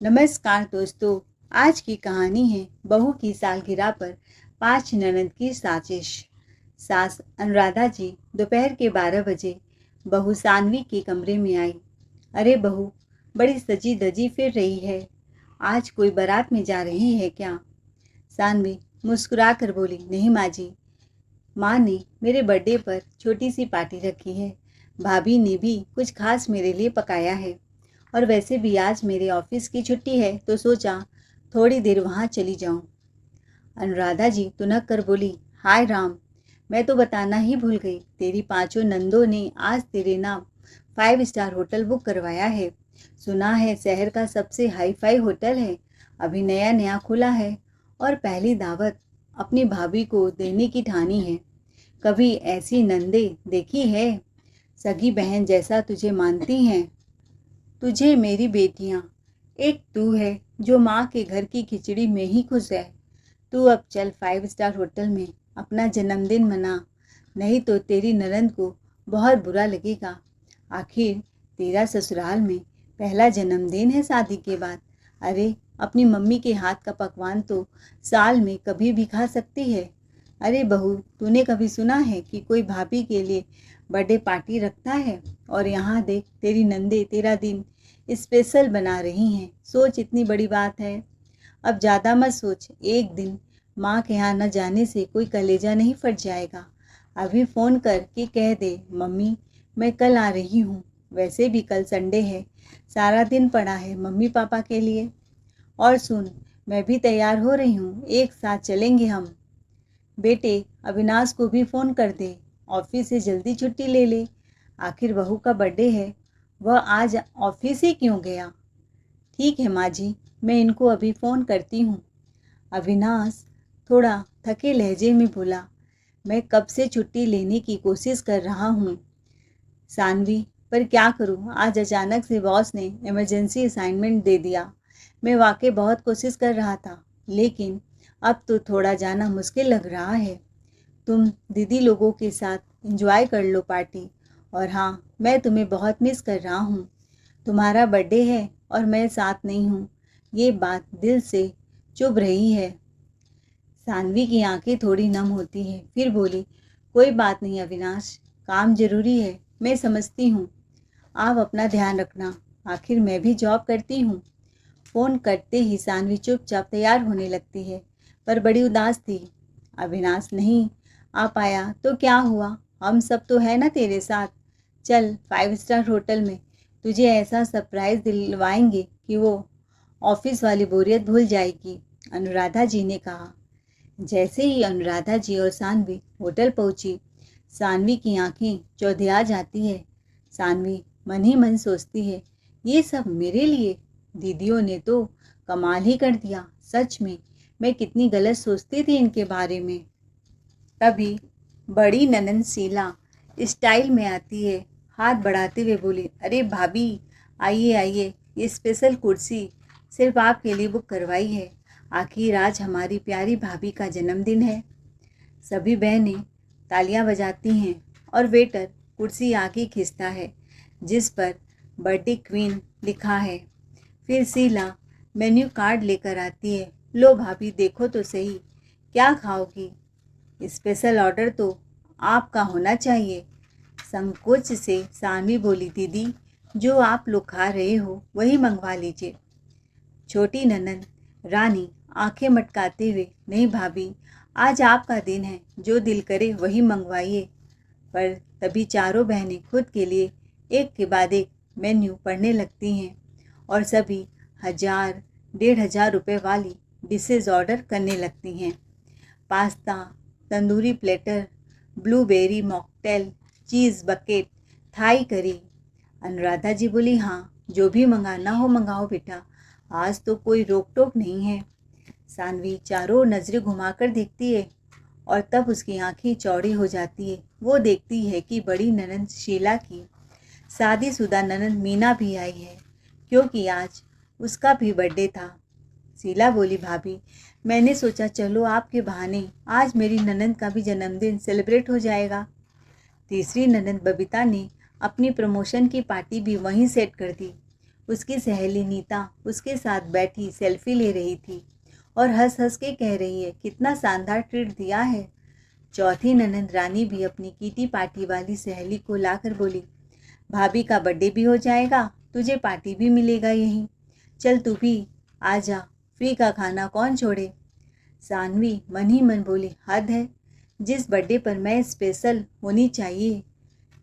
नमस्कार दोस्तों। आज की कहानी है बहू की सालगिरह पर 5 ननद की साजिश। सास अनुराधा जी दोपहर के 12 बजे बहू सानवी के कमरे में आई। अरे बहू, बड़ी सजी धजी फिर रही है। आज कोई बारात में जा रही है क्या? सानवी मुस्कुरा कर बोली, नहीं माँ जी। माँ ने मेरे बर्थडे पर छोटी सी पार्टी रखी है। भाभी ने भी कुछ खास मेरे लिए पकाया है। और वैसे भी आज मेरे ऑफिस की छुट्टी है तो सोचा थोड़ी देर वहाँ चली जाऊँ। अनुराधा जी तुनक कर बोली, हाय राम, मैं तो बताना ही भूल गई। तेरी पांचों नंदों ने आज तेरे नाम 5 स्टार होटल बुक करवाया है। सुना है शहर का सबसे हाई फाई होटल है, अभी नया नया खुला है और पहली दावत अपनी भाभी को देने की ठानी है। कभी ऐसी नंदे देखी है? सगी बहन जैसा तुझे मानती हैं। तुझे मेरी बेटियां, एक तू है जो माँ के घर की खिचड़ी में ही खुश है। तू अब चल 5 स्टार होटल में अपना जन्मदिन मना, नहीं तो तेरी ननद को बहुत बुरा लगेगा। आखिर तेरा ससुराल में पहला जन्मदिन है शादी के बाद। अरे अपनी मम्मी के हाथ का पकवान तो साल में कभी भी खा सकती है। अरे बहू, तूने कभी सुना है कि कोई भाभी के लिए बर्थडे पार्टी रखता है? और यहाँ देख तेरी नंदे तेरा दिन स्पेशल बना रही हैं। सोच, इतनी बड़ी बात है। अब ज़्यादा मत सोच, एक दिन माँ के यहाँ न जाने से कोई कलेजा नहीं फट जाएगा। अभी फ़ोन करके कह दे, मम्मी मैं कल आ रही हूँ। वैसे भी कल संडे है, सारा दिन पड़ा है मम्मी पापा के लिए। और सुन, मैं भी तैयार हो रही हूँ, एक साथ चलेंगे हम। बेटे अविनाश को भी फ़ोन कर दे, ऑफिस से जल्दी छुट्टी ले ले। आखिर बहू का बर्थडे है, वह आज ऑफिस ही क्यों गया? ठीक है माँ जी, मैं इनको अभी फ़ोन करती हूँ। अविनाश थोड़ा थके लहजे में बोला, मैं कब से छुट्टी लेने की कोशिश कर रहा हूँ सानवी, पर क्या करूँ, आज अचानक से बॉस ने इमरजेंसी असाइनमेंट दे दिया। मैं वाकई बहुत कोशिश कर रहा था, लेकिन अब तो थोड़ा जाना मुश्किल लग रहा है। तुम दीदी लोगों के साथ एंजॉय कर लो पार्टी। और हाँ, मैं तुम्हें बहुत मिस कर रहा हूँ। तुम्हारा बर्थडे है और मैं साथ नहीं हूँ, ये बात दिल से चुभ रही है। सानवी की आंखें थोड़ी नम होती हैं, फिर बोली, कोई बात नहीं अविनाश, काम जरूरी है, मैं समझती हूँ। आप अपना ध्यान रखना, आखिर मैं भी जॉब करती हूँ। फ़ोन करते ही सानवी चुपचाप तैयार होने लगती है, पर बड़ी उदास थी। अविनाश नहीं आ पाया तो क्या हुआ, हम सब तो है ना तेरे साथ। चल 5 स्टार होटल में तुझे ऐसा सरप्राइज दिलवाएंगे कि वो ऑफिस वाली बोरियत भूल जाएगी, अनुराधा जी ने कहा। जैसे ही अनुराधा जी और सानवी होटल पहुंची, सानवी की आंखें चौधिया जाती है। सानवी मन ही मन सोचती है, ये सब मेरे लिए? दीदियों ने तो कमाल ही कर दिया। सच में मैं कितनी गलत सोचती थी इनके बारे में। तभी बड़ी ननंद शीला स्टाइल में आती है, हाथ बढ़ाते हुए बोली, अरे भाभी, आइए आइए, ये स्पेशल कुर्सी सिर्फ आपके लिए बुक करवाई है। आखिर आज हमारी प्यारी भाभी का जन्मदिन है। सभी बहनें तालियां बजाती हैं और वेटर कुर्सी आगे खींचता है जिस पर बर्थडे क्वीन लिखा है। फिर शीला मेन्यू कार्ड लेकर आती है, लो भाभी देखो तो सही, क्या खाओगी? स्पेशल ऑर्डर तो आपका होना चाहिए। संकोच से सानवी बोली, दीदी जो आप लोग खा रहे हो वही मंगवा लीजिए। छोटी ननद रानी आंखें मटकाते हुए, नहीं भाभी, आज आपका दिन है, जो दिल करे वही मंगवाइए। पर तभी चारों बहनें खुद के लिए एक के बाद एक मेन्यू पढ़ने लगती हैं और सभी 1000-1500 रुपए वाली डिशेज ऑर्डर करने लगती हैं। Pasta, tandoori platter, blueberry mocktail, cheese bucket, Thai curry. Anuradha जी बोली, हाँ, जो भी मंगाना हो मंगाओ बेटा, आज तो कोई रोक टोक नहीं है। सानवी चारों नजरें घुमाकर देखती है और तब उसकी आंखें चौड़ी हो जाती है। वो देखती है कि बड़ी ननंद शीला की शादीशुदा ननंद मीना भी आई है, क्योंकि आज उसका भी बर्थडे था। शीला बोली, भाभी, मैंने सोचा चलो आपके बहाने आज मेरी ननंद का भी जन्मदिन सेलिब्रेट हो जाएगा। तीसरी ननंद बबीता ने अपनी प्रमोशन की पार्टी भी वहीं सेट कर दी। उसकी सहेली नीता उसके साथ बैठी सेल्फी ले रही थी और हंस हंस के कह रही है, कितना शानदार ट्रीट दिया है। चौथी ननद रानी भी अपनी कीटी पार्टी वाली सहेली को लाकर बोली, भाभी का बर्थडे भी हो जाएगा, तुझे पार्टी भी मिलेगा यहीं, चल तू भी आ जा, फ्री का खाना कौन छोड़े। सानवी मन ही मन बोली, हद है, जिस बर्थडे पर मैं स्पेशल होनी चाहिए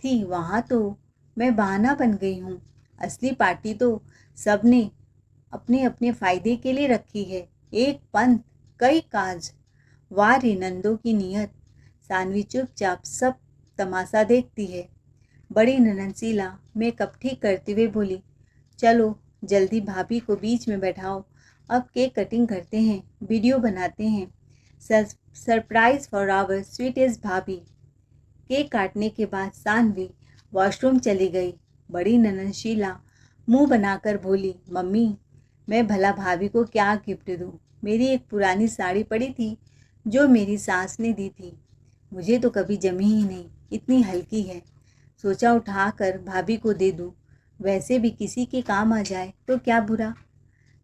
थी वहाँ तो मैं बहाना बन गई हूँ। असली पार्टी तो सबने अपने अपने फ़ायदे के लिए रखी है, एक पंथ कई काज। वाह रे नंदों की नीयत। सानवी चुपचाप सब तमाशा देखती है। बड़ी ननद शीला मेकअप ठीक करते हुए बोली, चलो जल्दी भाभी को बीच में बैठाओ, अब केक कटिंग करते हैं, वीडियो बनाते हैं, सरप्राइज फॉर आवर स्वीटेस्ट भाभी। केक काटने के बाद सानवी वॉशरूम चली गई। बड़ी ननद शीला मुंह बनाकर बोली, मम्मी मैं भला भाभी को क्या गिफ्ट दूँ, मेरी एक पुरानी साड़ी पड़ी थी जो मेरी सास ने दी थी, मुझे तो कभी जमी ही नहीं, इतनी हल्की है, सोचा उठा कर भाभी को दे दूँ, वैसे भी किसी के काम आ जाए तो क्या बुरा।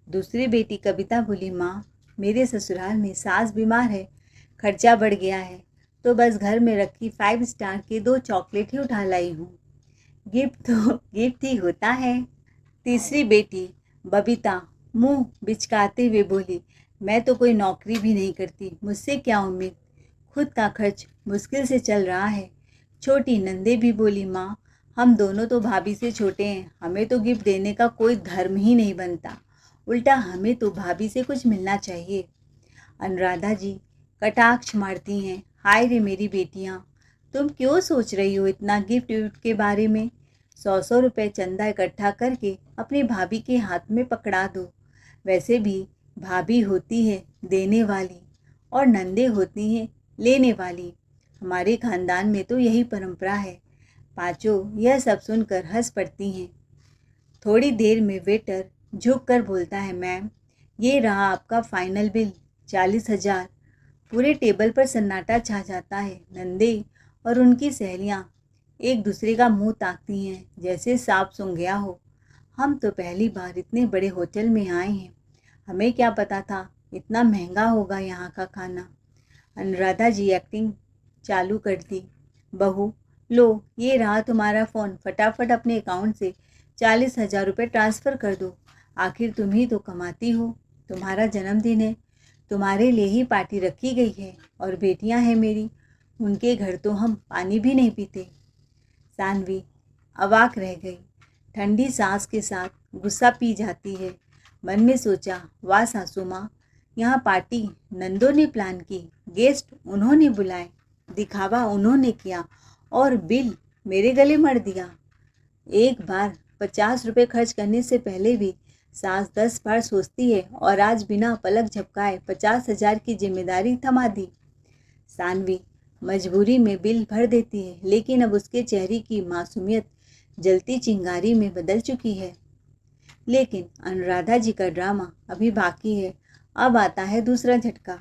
दूसरी बेटी कविता बोली, माँ मेरे ससुराल में सास बीमार है, खर्चा बढ़ गया है, तो बस घर में रखी 5 स्टार के 2 चॉकलेट ही उठा लाई हूँ, गिफ्ट तो गिफ्ट ही होता है। तीसरी बेटी बबीता मुंह बिचकाते हुए बोली, मैं तो कोई नौकरी भी नहीं करती, मुझसे क्या उम्मीद, खुद का खर्च मुश्किल से चल रहा है। छोटी नंदे भी बोली, माँ हम दोनों तो भाभी से छोटे हैं, हमें तो गिफ्ट देने का कोई धर्म ही नहीं बनता, उल्टा हमें तो भाभी से कुछ मिलना चाहिए। अनुराधा जी कटाक्ष मारती हैं, हाय रे मेरी बेटियाँ, तुम क्यों सोच रही हो इतना गिफ्ट विफ्ट के बारे में, 100 रुपए चंदा इकट्ठा करके अपनी भाभी के हाथ में पकड़ा दो। वैसे भी भाभी होती है देने वाली और नंदे होती हैं लेने वाली, हमारे खानदान में तो यही परंपरा है। पांचों यह सब सुनकर हंस पड़ती हैं। थोड़ी देर में वेटर झुक कर बोलता है, मैम ये रहा आपका फाइनल बिल, 40,000। पूरे टेबल पर सन्नाटा छा जाता है। नंदे और उनकी सहेलियां एक दूसरे का मुंह ताकती हैं जैसे सांप सूंघ गया हो। हम तो पहली बार इतने बड़े होटल में आए हैं, हमें क्या पता था इतना महंगा होगा यहाँ का खाना। अनुराधा जी एक्टिंग चालू कर दी, बहू लो ये रहा तुम्हारा फ़ोन, फटाफट अपने अकाउंट से 40,000 रुपये ट्रांसफ़र कर दो, आखिर तुम ही तो कमाती हो, तुम्हारा जन्मदिन है, तुम्हारे लिए ही पार्टी रखी गई है, और बेटियां हैं मेरी, उनके घर तो हम पानी भी नहीं पीते। सानवी अवाक रह गई, ठंडी सांस के साथ गुस्सा पी जाती है। मन में सोचा, वाह सासू माँ, यहाँ पार्टी नंदों ने प्लान की, गेस्ट उन्होंने बुलाए, दिखावा उन्होंने किया और बिल मेरे गले मर दिया। एक बार 50 रुपये खर्च करने से पहले भी सास 10 बार सोचती है, और आज बिना पलक झपकाए 50,000 की जिम्मेदारी थमा दी। सानवी मजबूरी में बिल भर देती है, लेकिन अब उसके चेहरे की मासूमियत जलती चिंगारी में बदल चुकी है। लेकिन अनुराधा जी का ड्रामा अभी बाकी है। अब आता है दूसरा झटका।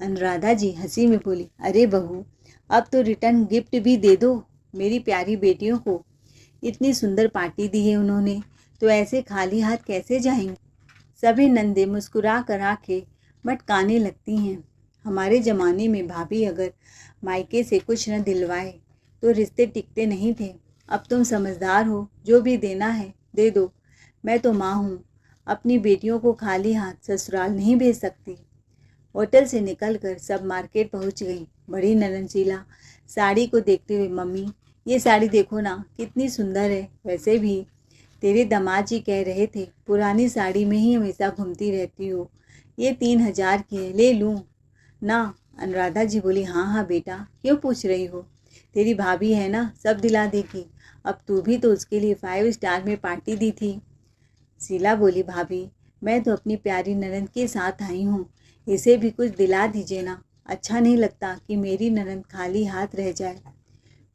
अनुराधा जी हंसी में बोली, अरे बहू अब तो रिटर्न गिफ्ट भी दे दो, मेरी प्यारी बेटियों को इतनी सुंदर पार्टी दी है उन्होंने, तो ऐसे खाली हाथ कैसे जाएंगे। सभी नंदे मुस्कुरा कर आंखें मटकाने लगती हैं। हमारे ज़माने में भाभी अगर मायके से कुछ न दिलवाए तो रिश्ते टिकते नहीं थे। अब तुम समझदार हो, जो भी देना है दे दो, मैं तो माँ हूँ, अपनी बेटियों को खाली हाथ ससुराल नहीं भेज सकती। होटल से निकलकर सब मार्केट पहुँच गई। बड़ी ननद शीला साड़ी को देखते हुए, मम्मी ये साड़ी देखो ना कितनी सुंदर है, वैसे भी तेरे दामाद जी कह रहे थे पुरानी साड़ी में ही हमेशा घूमती रहती हो, ये 3,000 की है, ले लूँ ना। अनुराधा जी बोली, हाँ हाँ बेटा, क्यों पूछ रही हो, तेरी भाभी है ना, सब दिला देगी, अब तू भी तो उसके लिए 5 स्टार में पार्टी दी थी। शीला बोली, भाभी मैं तो अपनी प्यारी ननद के साथ आई हूँ, इसे भी कुछ दिला दीजिए ना, अच्छा नहीं लगता कि मेरी ननद खाली हाथ रह जाए।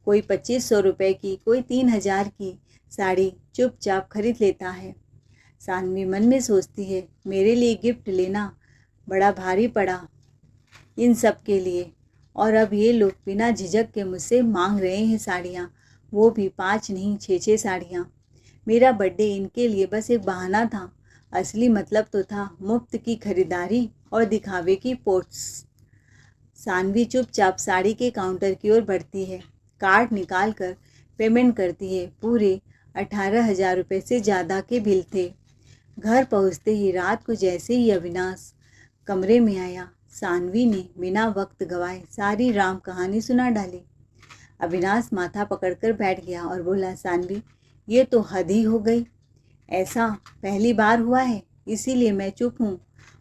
कोई 2,500 रुपये की, कोई 3,000 की साड़ी चुपचाप खरीद लेता है। सानवी मन में सोचती है, मेरे लिए गिफ्ट लेना बड़ा भारी पड़ा इन सब के लिए, और अब ये लोग बिना झिझक के मुझसे मांग रहे हैं साड़ियाँ, वो भी 5 नहीं 6-6 साड़ियाँ। मेरा बर्थडे इनके लिए बस एक बहाना था, असली मतलब तो था मुफ्त की खरीदारी और दिखावे की पोस्ट। सानवी चुपचाप साड़ी के काउंटर की ओर बढ़ती है, कार्ड निकाल कर पेमेंट करती है। पूरे 18,000 रुपये से ज़्यादा के बिल थे। घर पहुंचते ही रात को जैसे ही अविनाश कमरे में आया, सानवी ने बिना वक्त गवाए सारी राम कहानी सुना डाली। अविनाश माथा पकड़कर बैठ गया और बोला, सानवी ये तो हद ही हो गई। ऐसा पहली बार हुआ है, इसीलिए मैं चुप हूँ,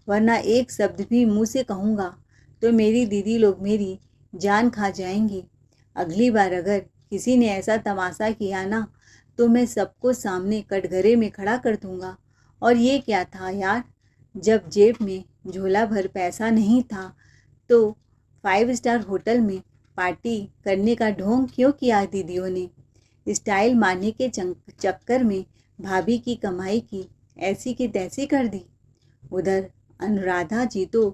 वरना एक शब्द भी मुंह से कहूँगा तो मेरी दीदी लोग मेरी जान खा जाएंगी। अगली बार अगर किसी ने ऐसा तमाशा किया ना, तो मैं सबको सामने कटघरे में खड़ा कर दूंगा। और ये क्या था यार, जब जेब में झोला भर पैसा नहीं था तो 5 स्टार होटल में पार्टी करने का ढोंग क्यों किया दीदियों ने? स्टाइल मारने के चक्कर में भाभी की कमाई की ऐसी की तैसी कर दी। उधर अनुराधा जी तो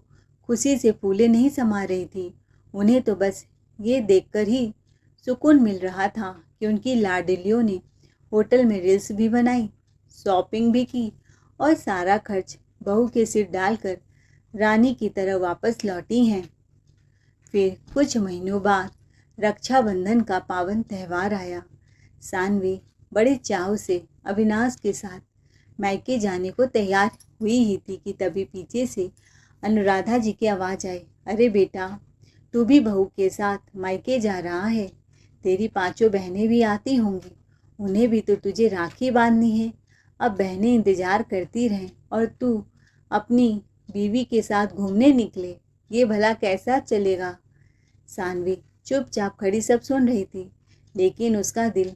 खुशी से फूले नहीं समा रही थी। उन्हें तो बस ये देखकर ही सुकून मिल रहा था कि उनकी लाडलियों ने होटल में रील्स भी बनाई, शॉपिंग भी की और सारा खर्च बहू के सिर डालकर रानी की तरह वापस लौटी हैं। फिर कुछ महीनों बाद रक्षाबंधन का पावन त्यौहार आया। सानवी बड़े चाव से अविनाश के साथ मायके जाने को तैयार हुई ही थी कि तभी पीछे से अनुराधा जी की आवाज़ आई, अरे बेटा, तू भी बहू के साथ मायके जा रहा है? तेरी 5 बहनें भी आती होंगी, उन्हें भी तो तुझे राखी बांधनी है। अब बहनें इंतज़ार करती रहें और तू अपनी बीवी के साथ घूमने निकले, ये भला कैसा चलेगा? सानवी चुपचाप खड़ी सब सुन रही थी, लेकिन उसका दिल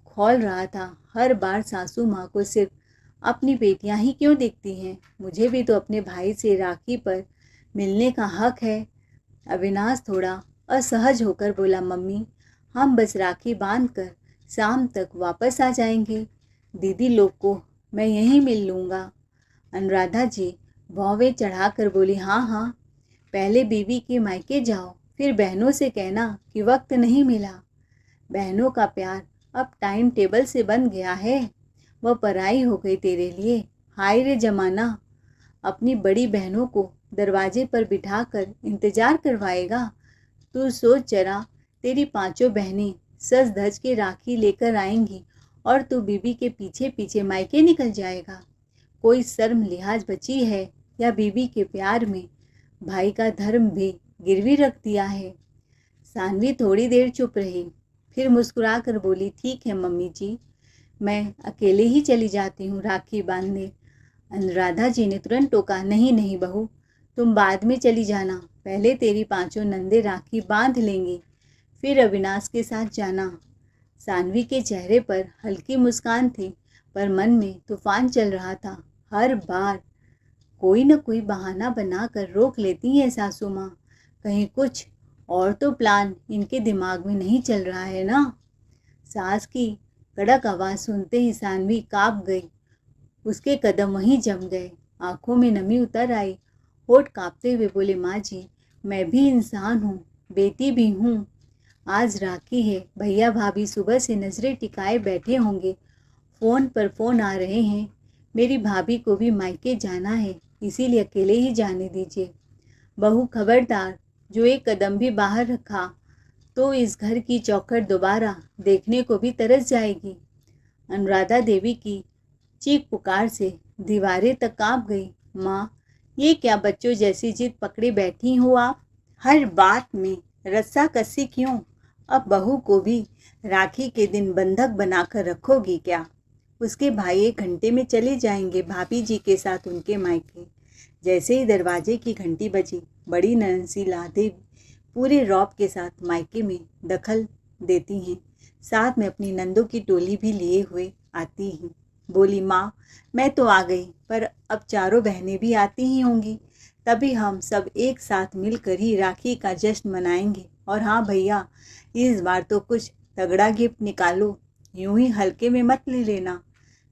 खौल रहा था। हर बार सासू माँ को सिर्फ अपनी बेटियां ही क्यों दिखती हैं? मुझे भी तो अपने भाई से राखी पर मिलने का हक है। अविनाश थोड़ा असहज होकर बोला, मम्मी हम बस राखी बांध कर शाम तक वापस आ जाएंगे, दीदी लोग को मैं यहीं मिल लूँगा। अनुराधा जी भौवें चढ़ाकर बोली, हाँ हाँ, पहले बीवी के मायके जाओ, फिर बहनों से कहना कि वक्त नहीं मिला। बहनों का प्यार अब टाइम टेबल से बन गया है, वह पराई हो गई तेरे लिए। हाय रे जमाना, अपनी बड़ी बहनों को दरवाजे पर बिठाकर इंतजार करवाएगा। तू सोच जरा, तेरी 5 बहनें सज धज के राखी लेकर आएंगी और तू बीबी के पीछे पीछे मायके निकल जाएगा। कोई शर्म लिहाज बची है या बीबी के प्यार में भाई का धर्म भी गिरवी रख दिया है? सानवी थोड़ी देर चुप रही, फिर मुस्कुरा कर बोली, ठीक है मम्मी जी, मैं अकेले ही चली जाती हूँ राखी बांधने। अनुराधा जी ने तुरंत टोका, नहीं नहीं बहू, तुम बाद में चली जाना, पहले तेरी 5 नंदे राखी बांध लेंगी, फिर अविनाश के साथ जाना। सानवी के चेहरे पर हल्की मुस्कान थी, पर मन में तूफान चल रहा था। हर बार कोई न कोई बहाना बनाकर रोक लेती है सासू माँ, कहीं कुछ और तो प्लान इनके दिमाग में नहीं चल रहा है ना? सास की कड़क आवाज़ सुनते ही सानवी काँप गई। उसके कदम वहीं जम गए, आंखों में नमी उतर आई, होठ कांपते हुए बोले, माँ जी मैं भी इंसान हूँ, बेटी भी हूँ। आज राखी है, भैया भाभी सुबह से नजरें टिकाए बैठे होंगे, फ़ोन पर फ़ोन आ रहे हैं। मेरी भाभी को भी मायके जाना है, इसीलिए अकेले ही जाने दीजिए। बहू खबरदार, जो एक कदम भी बाहर रखा तो इस घर की चौखट दोबारा देखने को भी तरस जाएगी। अनुराधा देवी की चीख पुकार से दीवारें तक कांप गई। माँ, ये क्या बच्चों जैसी जिद पकड़े बैठी हो आप? हर बात में रस्साकसी क्यों? अब बहू को भी राखी के दिन बंधक बनाकर रखोगी क्या? उसके भाई 1 घंटे में चले जाएंगे भाभी जी के साथ उनके मायके। जैसे ही दरवाजे की घंटी बजी, बड़ी ननद शीला देवी पूरे रौब के साथ मायके में दखल देती हैं, साथ में अपनी नंदों की टोली भी लिए हुए आती हैं। बोली, माँ मैं तो आ गई, पर अब 4 बहनें भी आती ही होंगी, तभी हम सब एक साथ मिलकर ही राखी का जश्न मनाएंगे। और हाँ भैया, इस बार तो कुछ तगड़ा गिफ्ट निकालो, यूं ही हल्के में मत ले लेना।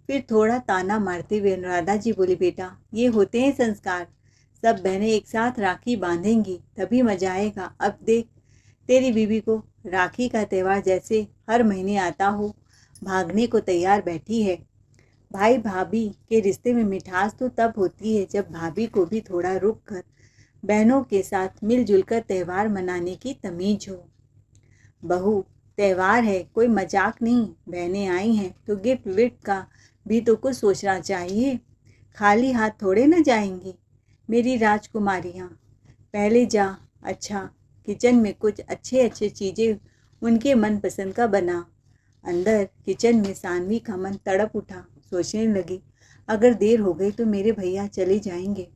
फिर थोड़ा ताना मारते हुए अनुराधा जी बोली, बेटा ये होते हैं संस्कार, सब बहनें एक साथ राखी बांधेंगी तभी मजा आएगा। अब देख, तेरी बीबी को राखी का त्यौहार जैसे हर महीने आता हो, भागने को तैयार बैठी है। भाई भाभी के रिश्ते में मिठास तो तब होती है जब भाभी को भी थोड़ा रुक कर बहनों के साथ मिलजुल कर त्यौहार मनाने की तमीज हो। बहू, त्यौहार है, कोई मजाक नहीं। बहनें आई हैं तो गिफ्ट विफ्ट का भी तो कुछ सोचना चाहिए। खाली हाथ थोड़े न जाएंगी मेरी राजकुमारियाँ। पहले जा, अच्छा किचन में कुछ अच्छे अच्छे चीज़ें उनके मनपसंद का बना। अंदर किचन में सानवी का मन तड़प उठा। सोचने लगी, अगर देर हो गई तो मेरे भैया चले जाएंगे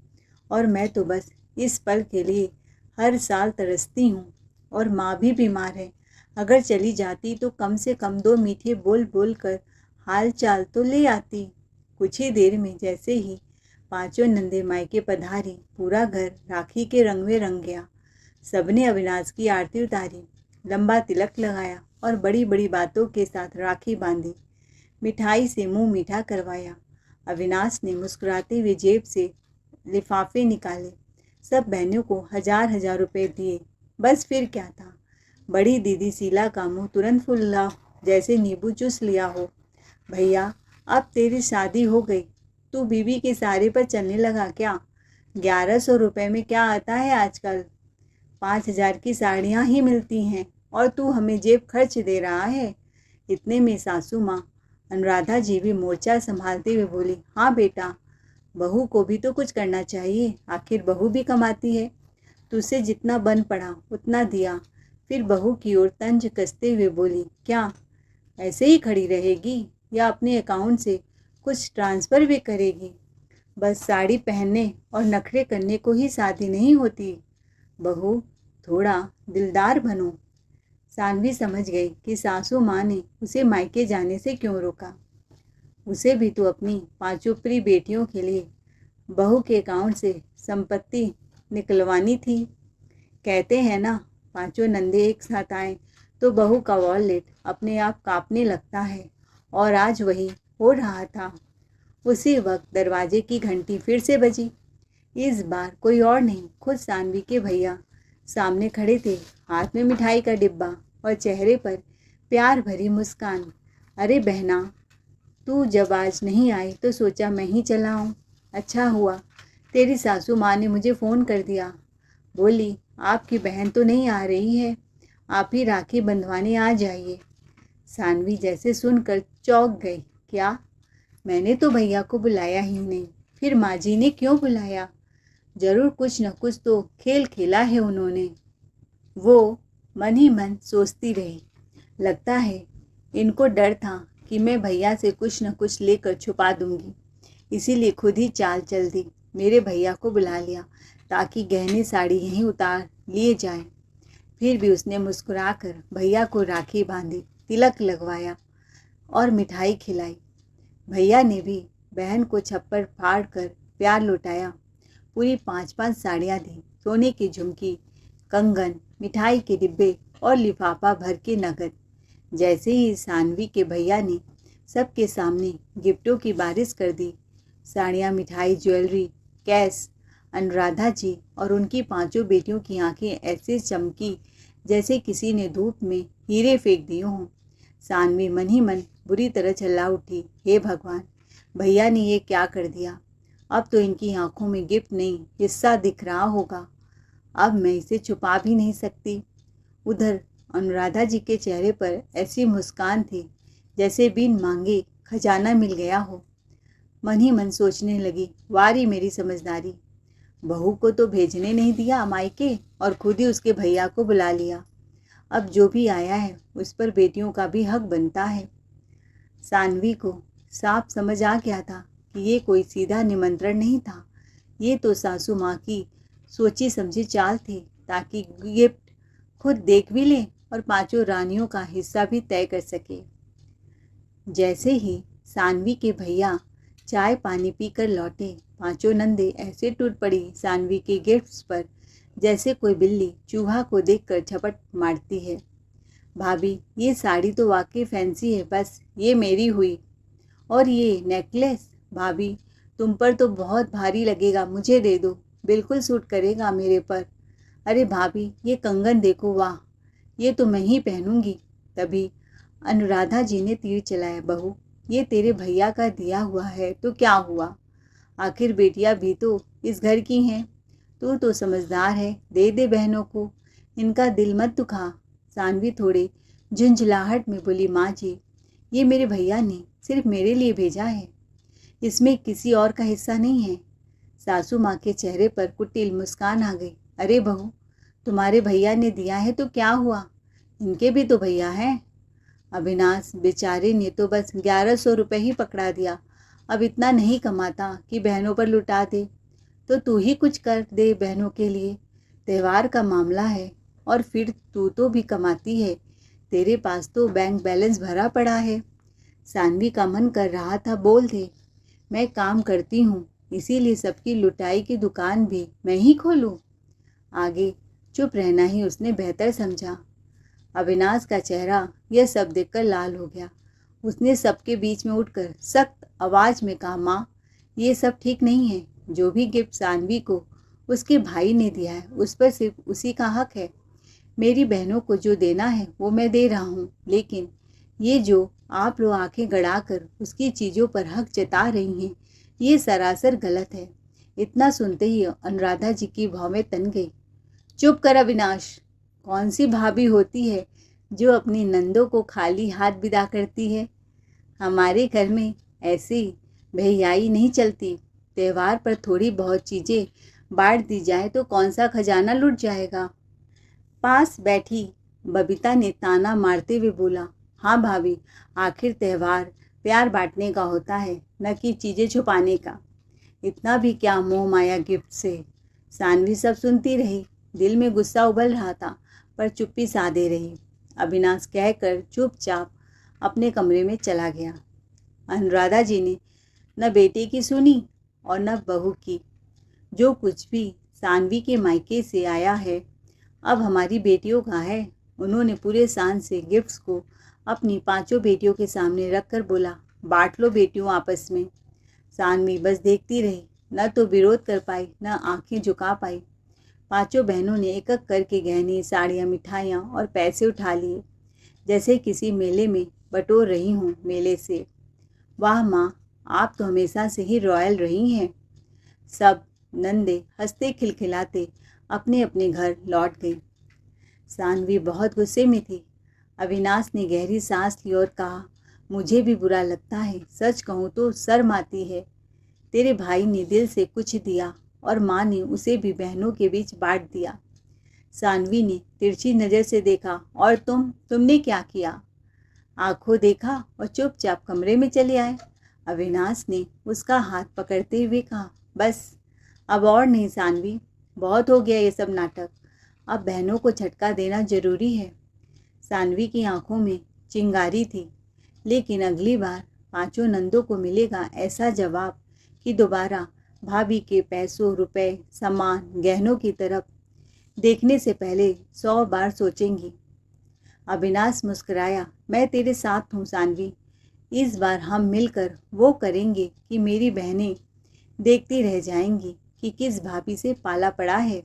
और मैं तो बस इस पल के लिए हर साल तरसती हूँ। और माँ भी बीमार है, अगर चली जाती तो कम से कम 2 मीठे बोल बोल कर हाल चाल तो ले आती। कुछ ही देर में जैसे ही पांचों नंदे मायके पधारी, पूरा घर राखी के रंग में रंग गया। सबने अविनाश की आरती उतारी, लंबा तिलक लगाया और बड़ी बड़ी बातों के साथ राखी बांधी। मिठाई से मुंह मीठा करवाया। अविनाश ने मुस्कुराते हुए जेब से लिफाफे निकाले, सब बहनों को 1000 रुपए दिए। बस फिर क्या था। बड़ी दीदी शीला का मुंह तुरंत फुल्ला जैसे नींबू चूस लिया हो। भैया, अब तेरी शादी हो गई, तू बीवी के सहारे पर चलने लगा क्या? 1100 रुपए में क्या आता है आजकल? 5000 की साड़ियाँ ही मिलती हैं और तू हमें जेब खर्च दे रहा है। इतने में सासू माँ अनुराधा जी भी मोर्चा संभालते हुए बोली, हाँ बेटा, बहू को भी तो कुछ करना चाहिए, आखिर बहू भी कमाती है। तुझसे जितना बन पड़ा उतना दिया। फिर बहू की ओर तंज कसते हुए बोली, क्या ऐसे ही खड़ी रहेगी या अपने अकाउंट से कुछ ट्रांसफ़र भी करेगी? बस साड़ी पहनने और नखरे करने को ही शादी नहीं होती। बहू, थोड़ा दिलदार बनो। सानवी समझ गई कि सासू माँ ने उसे मायके जाने से क्यों रोका। उसे भी तो अपनी पांचों प्रिय बेटियों के लिए बहू के अकाउंट से संपत्ति निकलवानी थी। कहते हैं ना, पांचों नंदे एक साथ आए तो बहू का वॉलेट अपने आप कांपने लगता है, और आज वही हो रहा था। उसी वक्त दरवाजे की घंटी फिर से बजी। इस बार कोई और नहीं, खुद सानवी के भैया सामने खड़े थे, हाथ में मिठाई का डिब्बा और चेहरे पर प्यार भरी मुस्कान। अरे बहना, तू जब आज नहीं आई तो सोचा मैं ही चला आऊँ। अच्छा हुआ तेरी सासू माँ ने मुझे फ़ोन कर दिया, बोली आपकी बहन तो नहीं आ रही है, आप ही राखी बंधवाने आ जाइए। सानवी जैसे सुनकर चौंक गई। क्या? मैंने तो भैया को बुलाया ही नहीं, फिर माँ जी ने क्यों बुलाया? जरूर कुछ न कुछ तो खेल खेला है उन्होंने। वो मन ही मन सोचती रही। लगता है इनको डर था कि मैं भैया से कुछ न कुछ लेकर छुपा दूंगी, इसीलिए खुद ही चाल चल दी, मेरे भैया को बुला लिया ताकि गहने साड़ी यहीं उतार लिए जाएं। फिर भी उसने मुस्कुराकर भैया को राखी बांधी, तिलक लगवाया और मिठाई खिलाई। भैया ने भी बहन को छप्पर फाड़ कर प्यार लुटाया। पूरी 5-5 साड़ियाँ दी, सोने की झुमकी, कंगन, मिठाई के डिब्बे और लिफाफा भर के नगद। जैसे ही सानवी के भैया ने सबके सामने गिफ्टों की बारिश कर दी, साड़ियाँ, मिठाई, ज्वेलरी, कैश, अनुराधा जी और उनकी पांचों बेटियों की आंखें ऐसे चमकी जैसे किसी ने धूप में हीरे फेंक दिए हों। सानवी मन ही मन बुरी तरह चिल्ला उठी, हे भगवान, भैया ने ये क्या कर दिया? अब तो इनकी आंखों में गिफ्ट नहीं, हिस्सा दिख रहा होगा। अब मैं इसे छुपा भी नहीं सकती। उधर अनुराधा जी के चेहरे पर ऐसी मुस्कान थी जैसे बिन मांगे खजाना मिल गया हो। मन ही मन सोचने लगी, वारी मेरी समझदारी, बहू को तो भेजने नहीं दिया मायके और खुद ही उसके भैया को बुला लिया। अब जो भी आया है उस पर बेटियों का भी हक बनता है। सानवी को साफ समझ आ गया था कि ये कोई सीधा निमंत्रण नहीं था, ये तो सासू माँ की सोची समझी चाल थी ताकि गिफ्ट खुद देख भी ले और पांचों रानियों का हिस्सा भी तय कर सके। जैसे ही सानवी के भैया चाय पानी पीकर लौटे, पांचों नंदे ऐसे टूट पड़ी सानवी के गिफ्ट्स पर जैसे कोई बिल्ली चूहा को देखकर झपट मारती है। भाभी, ये साड़ी तो वाकई फैंसी है, बस ये मेरी हुई। और ये नेकलेस, भाभी तुम पर तो बहुत भारी लगेगा, मुझे दे दो, बिल्कुल सूट करेगा मेरे पर। अरे भाभी, ये कंगन देखो, वाह, ये तो मैं ही पहनूंगी। तभी अनुराधा जी ने तीर चलाया, बहू ये तेरे भैया का दिया हुआ है तो क्या हुआ, आखिर बेटियां भी तो इस घर की हैं। तू तो समझदार है, दे दे बहनों को, इनका दिल मत दुखा। सानवी थोड़ी झुंझलाहट में बोली, माँ जी, ये मेरे भैया ने सिर्फ मेरे लिए भेजा है, इसमें किसी और का हिस्सा नहीं है। सासू माँ के चेहरे पर कुटिल मुस्कान आ गई। अरे बहू, तुम्हारे भैया ने दिया है तो क्या हुआ, इनके भी तो भैया हैं। अविनाश बेचारे ने तो बस 1100 रुपये ही पकड़ा दिया, अब इतना नहीं कमाता कि बहनों पर लुटा दे। तो तू ही कुछ कर दे बहनों के लिए, त्योहार का मामला है, और फिर तू तो भी कमाती है, तेरे पास तो बैंक बैलेंस भरा पड़ा है। सानवी का मन कर रहा था बोल दे, मैं काम करती हूँ, इसीलिए सबकी लुटाई की दुकान भी मैं ही खोलूँ। आगे चुप रहना ही उसने बेहतर समझा। अविनाश का चेहरा यह सब देखकर लाल हो गया। उसने सबके बीच में उठकर सख्त आवाज में कहा, माँ, ये सब ठीक नहीं है। जो भी गिफ्ट सानवी को उसके भाई ने दिया है उस पर सिर्फ उसी का हक है। मेरी बहनों को जो देना है वो मैं दे रहा हूँ, लेकिन ये जो आप लोग आंखें गड़ाकर उसकी चीज़ों पर हक जता रही हैं, ये सरासर गलत है। इतना सुनते ही अनुराधा जी की भौवें तन गई। चुप कर अविनाश, कौन सी भाभी होती है जो अपनी नंदों को खाली हाथ विदा करती है। हमारे घर में ऐसी भैयाई नहीं चलती। त्योहार पर थोड़ी बहुत चीज़ें बांट दी जाए तो कौन सा खजाना लुट जाएगा। पास बैठी बबीता ने ताना मारते हुए बोला, हाँ भाभी, आखिर त्योहार प्यार बांटने का होता है, न कि चीज़ें छुपाने का। इतना भी क्या मोह माया गिफ्ट से। सानवी सब सुनती रही, दिल में गुस्सा उबल रहा था, पर चुप्पी साधे रही। अविनाश कहकर चुपचाप अपने कमरे में चला गया। अनुराधा जी ने न बेटे की सुनी और न बहू की। जो कुछ भी सानवी के मायके से आया है अब हमारी बेटियों का है। उन्होंने पूरे शान से गिफ्ट्स को अपनी 5 बेटियों के सामने रखकर बोला, बांट लो बेटियों आपस में। सानवी बस देखती रही, न तो विरोध कर पाई न आंखें झुका पाई। 5 बहनों ने एक एक करके गहने, साड़ियाँ, मिठाइयाँ और पैसे उठा लिए, जैसे किसी मेले में बटोर रही हूँ मेले से। वाह माँ, आप तो हमेशा से ही रॉयल रही हैं। सब नंदे हंसते खिलखिलाते अपने अपने घर लौट गई। सानवी बहुत गुस्से में थी। अविनाश ने गहरी सांस ली और कहा, मुझे भी बुरा लगता है, सच कहूँ तो शर्म आती है। तेरे भाई ने दिल से कुछ दिया और माँ ने उसे भी बहनों के बीच बांट दिया। सानवी ने तिरछी नज़र से देखा, और तुमने क्या किया? आंखों देखा और चुपचाप कमरे में चले आए। अविनाश ने उसका हाथ पकड़ते हुए कहा, बस अब और नहीं सानवी, बहुत हो गया ये सब नाटक, अब बहनों को झटका देना जरूरी है। सानवी की आंखों में चिंगारी थी, लेकिन अगली बार 5 नंदों को मिलेगा ऐसा जवाब कि दोबारा भाभी के पैसों, रुपए, सामान, गहनों की तरफ देखने से पहले 100 बार सोचेंगी। अविनाश मुस्कुराया, मैं तेरे साथ हूँ सानवी, इस बार हम मिलकर वो करेंगे कि मेरी बहनें देखती रह जाएंगी कि किस भाभी से पाला पड़ा है।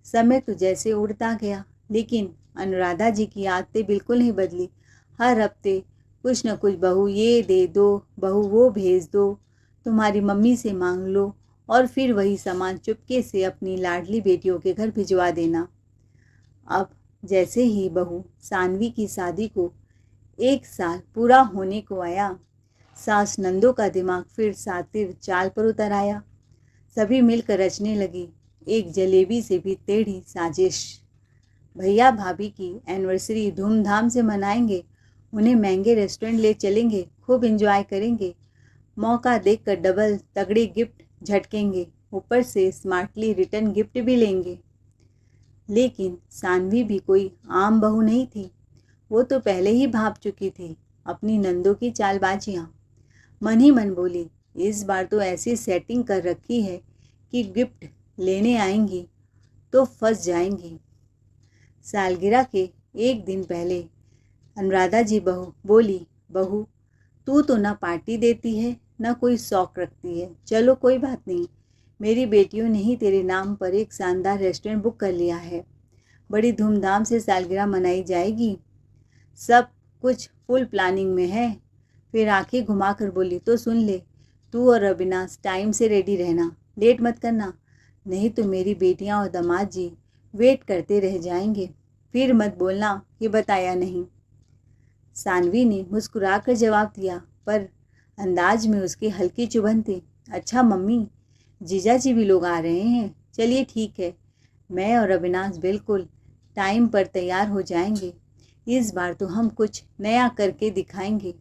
समय तो जैसे उड़ता गया, लेकिन अनुराधा जी की आदतें बिल्कुल नहीं बदली। हर हफ्ते कुछ न कुछ, बहू ये दे दो, बहू वो भेज दो, तुम्हारी मम्मी से मांग लो, और फिर वही सामान चुपके से अपनी लाडली बेटियों के घर भिजवा देना। अब जैसे ही बहू सानवी की शादी को 1 साल पूरा होने को आया, सास नंदों का दिमाग फिर सातिर चाल पर उतर आया। सभी मिलकर रचने लगी एक जलेबी से भी टेढ़ी साजिश। भैया भाभी की एनिवर्सरी धूमधाम से मनाएंगे, उन्हें महंगे रेस्टोरेंट ले चलेंगे, खूब एंजॉय करेंगे, मौका देखकर डबल तगड़े गिफ्ट झटकेंगे, ऊपर से स्मार्टली रिटर्न गिफ्ट भी लेंगे। लेकिन सानवी भी कोई आम बहू नहीं थी। वो तो पहले ही भाप चुकी थी अपनी नंदों की चालबाजियाँ। मन ही मन बोली, इस बार तो ऐसी सेटिंग कर रखी है कि गिफ्ट लेने आएंगी तो फंस जाएंगी। सालगिरह के 1 दिन पहले अनुराधा जी बोली, बहू तू तो ना पार्टी देती है ना कोई शौक रखती है। चलो कोई बात नहीं, मेरी बेटियों ने ही तेरे नाम पर एक शानदार रेस्टोरेंट बुक कर लिया है, बड़ी धूमधाम से सालगिरह मनाई जाएगी, सब कुछ फुल प्लानिंग में है। फिर आंखें घुमाकर बोली, तो सुन ले, तू और अविनाश टाइम से रेडी रहना, लेट मत करना, नहीं तो मेरी बेटियां और दामाद जी वेट करते रह जाएंगे। फिर मत बोलना कि बताया नहीं। सानवी ने मुस्कुराकर जवाब दिया, पर अंदाज में उसकी हल्की चुभन थी। अच्छा मम्मी, जीजा जी भी लोग आ रहे हैं, चलिए ठीक है, मैं और अविनाश बिल्कुल टाइम पर तैयार हो जाएंगे। इस बार तो हम कुछ नया करके दिखाएंगे।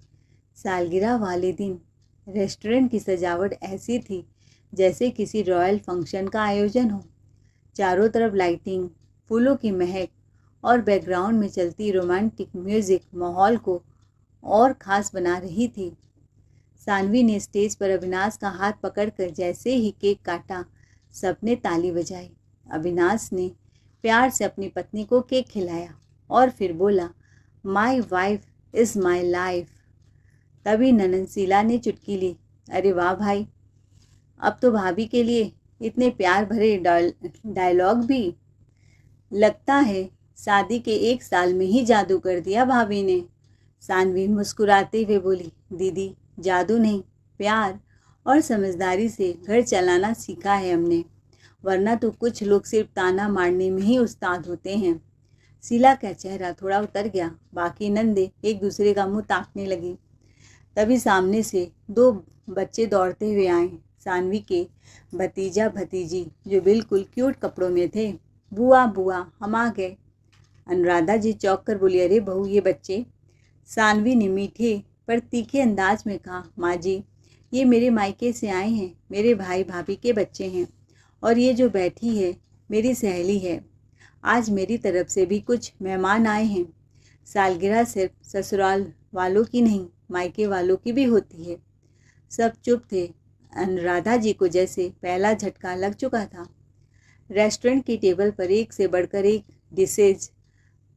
सालगिरह वाले दिन रेस्टोरेंट की सजावट ऐसी थी जैसे किसी रॉयल फंक्शन का आयोजन हो। चारों तरफ लाइटिंग, फूलों की महक और बैकग्राउंड में चलती रोमांटिक म्यूजिक माहौल को और ख़ास बना रही थी। सानवी ने स्टेज पर अविनाश का हाथ पकड़कर जैसे ही केक काटा, सबने ताली बजाई। अविनाश ने प्यार से अपनी पत्नी को केक खिलाया और फिर बोला, my wife is my life. तभी ननंद शीला ने चुटकी ली, अरे वाह भाई, अब तो भाभी के लिए इतने प्यार भरे डायलॉग भी। लगता है शादी के 1 साल में ही जादू कर दिया भाभी ने। सानवी मुस्कुराते हुए बोली, दीदी जादू नहीं, प्यार और समझदारी से घर चलाना सीखा है हमने, वरना तो कुछ लोग सिर्फ ताना मारने में ही उस्ताद होते हैं। शीला का चेहरा थोड़ा उतर गया, बाकी नंदे एक दूसरे का मुंह ताकने लगी। तभी सामने से 2 बच्चे दौड़ते हुए आए। सानवी के भतीजा भतीजी जो बिल्कुल क्यूट कपड़ों में थे। बुआ बुआ हम आ गए। अनुराधा जी चौंक कर बोली, अरे बहू ये बच्चे। सानवी ने मीठे पर तीखे अंदाज में कहा, माँ जी ये मेरे मायके से आए हैं, मेरे भाई भाभी के बच्चे हैं, और ये जो बैठी है मेरी सहेली है। आज मेरी तरफ से भी कुछ मेहमान आए हैं। सालगिरह सिर्फ ससुराल वालों की नहीं, मायके वालों की भी होती है। सब चुप थे। अनुराधा जी को जैसे पहला झटका लग चुका था। रेस्टोरेंट की टेबल पर एक से बढ़कर एक डिशेज,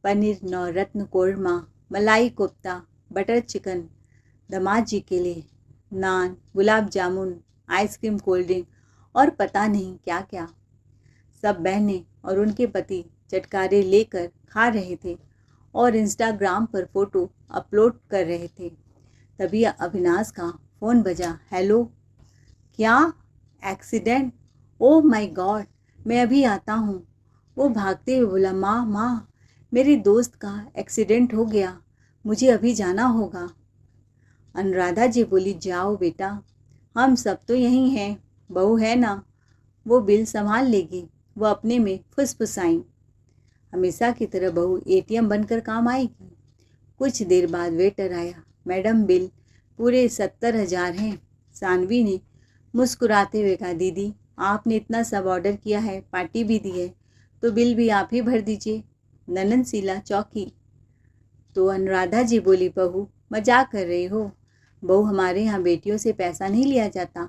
पनीर नौरत्न कोरमा, मलाई कोफ्ता, बटर चिकन, दामाद जी के लिए नान, gulab jamun, ice cream, cold drink और पता नहीं क्या क्या। सब बहनें और उनके पति चटकारे लेकर खा रहे थे और इंस्टाग्राम पर फोटो अपलोड कर रहे थे। तभी अविनाश का फ़ोन बजा। हेलो, क्या एक्सीडेंट? ओह माय गॉड, मैं अभी आता हूँ। वो भागते हुए बोला, माँ माँ, मेरे दोस्त का एक्सीडेंट हो गया, मुझे अभी जाना होगा। अनुराधा जी बोली, जाओ बेटा, हम सब तो यहीं हैं, बहू है ना, वो बिल संभाल लेगी। वो अपने में फुसफुसाई, हमेशा की तरह बहू एटीएम बनकर काम आएगी। कुछ देर बाद वेटर आया, मैडम बिल पूरे 70,000 हैं। सानवी ने मुस्कुराते हुए कहा, दीदी आपने इतना सब ऑर्डर किया है, पार्टी भी दी है, तो बिल भी आप ही भर दीजिए। ननंद शीला चौकी तो अनुराधा जी बोली, बहू मजाक कर रही हो, बहू हमारे यहाँ बेटियों से पैसा नहीं लिया जाता।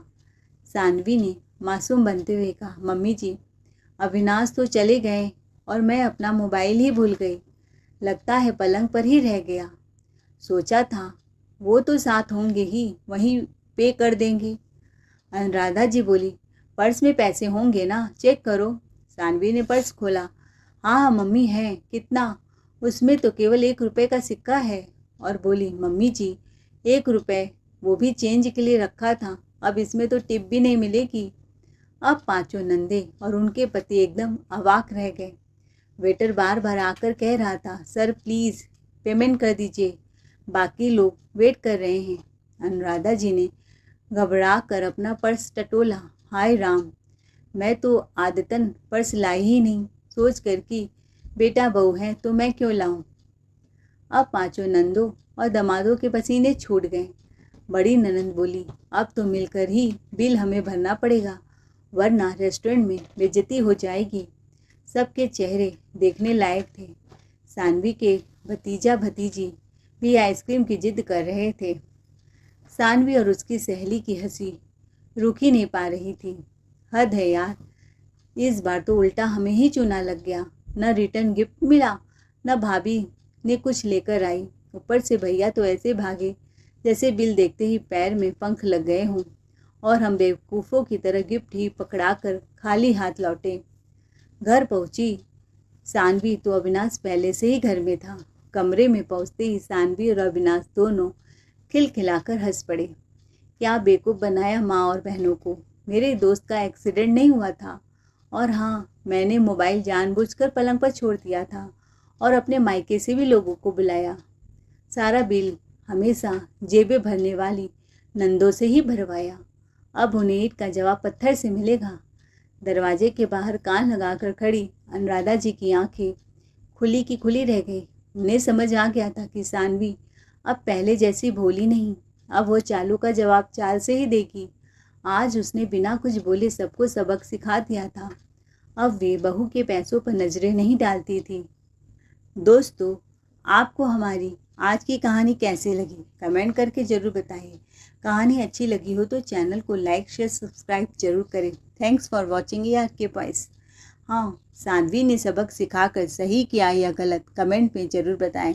सानवी ने मासूम बनते हुए कहा, मम्मी जी अविनाश तो चले गए और मैं अपना मोबाइल ही भूल गई, लगता है पलंग पर ही रह गया। सोचा था वो तो साथ होंगे ही, वहीं पे कर देंगे। अनुराधा जी बोली, पर्स में पैसे होंगे ना, चेक करो। सानवी ने पर्स खोला। हाँ मम्मी है, कितना? उसमें तो केवल 1 रुपये का सिक्का है। और बोली, मम्मी जी 1 रुपये वो भी चेंज के लिए रखा था, अब इसमें तो टिप भी नहीं मिलेगी। अब पांचों नंदे और उनके पति एकदम अवाक रह गए। वेटर बार बार आकर कह रहा था, सर प्लीज़ पेमेंट कर दीजिए, बाकी लोग वेट कर रहे हैं। अनुराधा जी ने घबरा कर अपना पर्स टटोला। हाय राम, मैं तो आदतन पर्स लाई ही नहीं, सोच कर कि बेटा बहू है तो मैं क्यों लाऊं। अब पांचों नंदों और दमादों के पसीने छूट गए। बड़ी ननंद बोली, अब तो मिलकर ही बिल हमें भरना पड़ेगा, वरना रेस्टोरेंट में बेइज्जती हो जाएगी। सबके चेहरे देखने लायक थे। सानवी के भतीजा भतीजी भी आइसक्रीम की जिद कर रहे थे। सानवी और उसकी सहेली की हंसी रुक ही नहीं पा रही थी। हद है यार, इस बार तो उल्टा हमें ही चूना लग गया, न रिटर्न गिफ्ट मिला, न भाभी ने कुछ लेकर आई, ऊपर से भैया तो ऐसे भागे जैसे बिल देखते ही पैर में पंख लग गए हों, और हम बेवकूफ़ों की तरह गिफ्ट ही पकड़ा कर खाली हाथ लौटे। घर पहुंची सानवी तो अविनाश पहले से ही घर में था। कमरे में पहुंचते ही सानवी और अविनाश दोनों खिलखिलाकर हंस पड़े। क्या बेवकूफ़ बनाया माँ और बहनों को। मेरे दोस्त का एक्सीडेंट नहीं हुआ था। और हाँ, मैंने मोबाइल जानबूझकर पलंग पर छोड़ दिया था और अपने मायके से भी लोगों को बुलाया। सारा बिल हमेशा जेबें भरने वाली नंदों से ही भरवाया। अब उन्हें ईंट का जवाब पत्थर से मिलेगा। दरवाजे के बाहर कान लगाकर खड़ी अनुराधा जी की आंखें खुली की खुली रह गई। उन्हें समझ आ गया था कि सानवी अब पहले जैसी भोली नहीं, अब वो चालू का जवाब चाल से ही देगी। आज उसने बिना कुछ बोले सबको सबक सिखा दिया था। अब वे बहू के पैसों पर नजरें नहीं डालती थी। दोस्तों, आपको हमारी आज की कहानी कैसी लगी कमेंट करके ज़रूर बताइए। कहानी अच्छी लगी हो तो चैनल को लाइक शेयर सब्सक्राइब जरूर करें। थैंक्स फॉर वॉचिंग ये आपके वॉइस। हाँ, सानवी ने सबक सिखाकर सही किया या गलत कमेंट में ज़रूर बताएं।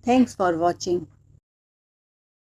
Thanks for watching.